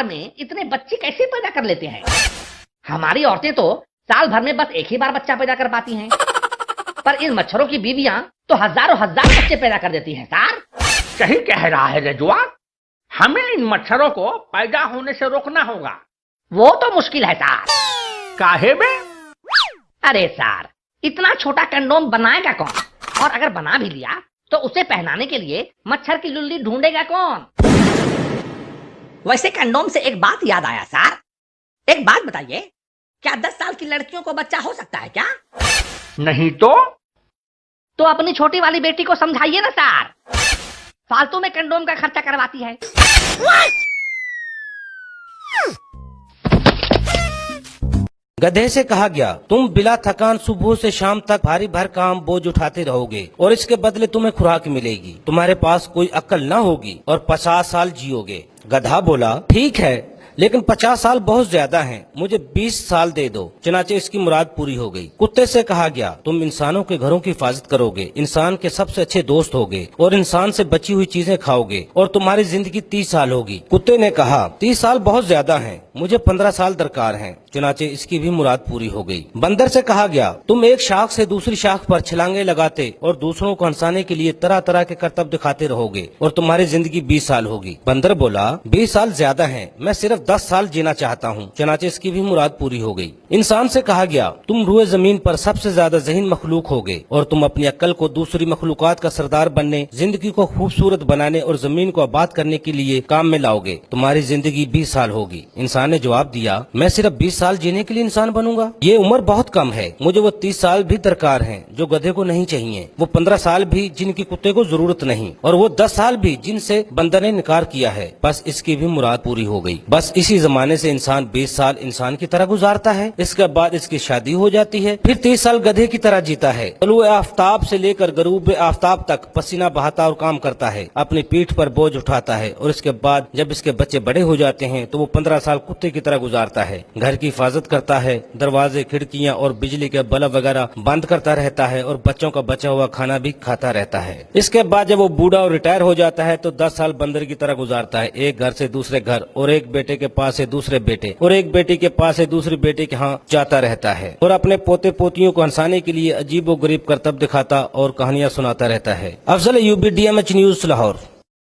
में इतने बच्चे कैसे पैदा कर लेते हैं? हमारी औरतें तो साल भर में बस एक ही बार बच्चा पैदा कर पाती हैं, पर इन मच्छरों की बीवियां तो हजारों हजार बच्चे पैदा कर देती हैं सर। सही कह रहा है रजवा, हमें इन मच्छरों को पैदा होने से रोकना होगा। वो तो मुश्किल है सर। काहे बे? अरे सर, इतना छोटा कंडोम बनाएगा कौन? और अगर बना भी लिया तो उसे पहनाने के लिए मच्छर की लुल्ली ढूंढेगा कौन? वैसे कंडोम से एक बात याद आया सर, एक बात बताइए, क्या 10 साल की लड़कियों को बच्चा हो सकता है क्या? नहीं तो अपनी छोटी वाली बेटी को समझाइए ना सर, फालतू में कंडोम का खर्चा करवाती है। गधे से कहा गया, तुम बिला थकान सुबह से शाम तक भारी भर काम बोझ उठाते रहोगे और इसके बदले तुम्हें खुराक मिलेगी। तुम्हारे पास कोई अक्ल न होगी और 50 साल जियोगे। गधा बोला, ठीक है, लेकिन 50 साल बहुत ज्यादा हैं, मुझे 20 साल दे दो। चनाचे इसकी मुराद पूरी हो गई। कुत्ते से कहा गया, तुम इंसानों के घरों की हिफाजत करोगे, इंसान के सबसे अच्छे दोस्त होगे और इंसान से बची हुई चीजें खाओगे और तुम्हारी जिंदगी 30 साल होगी। कुत्ते ने कहा, 30 साल बहुत ज्यादा हैं, मुझे 15 साल दरकार हैं। चुनाचे इसकी भी मुराद पूरी हो गई। बंदर से कहा गया, तुम एक शाख से दूसरी शाख पर छलांगे लगाते और दूसरों को हंसाने के लिए तरह तरह के करतब दिखाते रहोगे और तुम्हारी जिंदगी 20 साल होगी। बंदर बोला, 20 साल ज्यादा हैं, मैं सिर्फ 10 साल जीना चाहता हूँ। चुनाचे इसकी भी मुराद पूरी हो गई। इंसान से कहा गया, तुम रूए जमीन पर सबसे ज्यादा ज़हीन मखलूक होगे और तुम अपनी अक्ल को दूसरी मखलूकात का सरदार बनने, जिंदगी को खूबसूरत बनाने और जमीन को आबाद करने के लिए काम में लाओगे। तुम्हारी जिंदगी 20 साल होगी। इंसान ने जवाब दिया, मैं सिर्फ 20 साल जीने के लिए इंसान बनूंगा? ये उम्र बहुत कम है, मुझे वो 30 साल भी दरकार हैं जो गधे को नहीं चाहिए, वो 15 साल भी जिनकी कुत्ते को जरूरत नहीं, और वो 10 साल भी जिनसे बंदर ने इनकार किया है। बस इसकी भी मुराद पूरी हो गई। बस इसी जमाने से इंसान 20 साल इंसान की तरह गुजारता है, इसके बाद इसकी शादी हो जाती है, फिर 30 साल गधे की तरह जीता है। तलुए आफ्ताब से लेकर गरूब आफ्ताब तक पसीना बहाता और काम करता है, अपनी पीठ पर बोझ उठाता है, और इसके बाद जब इसके बच्चे बड़े हो जाते हैं तो वो 15 साल कुत्ते की तरह गुजारता है, घर की हिफाजत करता है, दरवाजे, खिड़कियां और बिजली के बल्ब वगैरह बंद करता रहता है और बच्चों का बचा हुआ खाना भी खाता रहता है। इसके बाद जब वो बूढ़ा और रिटायर हो जाता है तो 10 साल बंदर की तरह गुजारता है, एक घर से दूसरे घर और एक बेटे के पास से दूसरे बेटे और एक बेटी के पास से दूसरी बेटे के यहाँ जाता रहता है और अपने पोते पोतियों को हंसाने के लिए अजीबो गरीब करतब दिखाता और कहानियां सुनाता रहता है। Afzal Ayubi, DMH news, Lahore.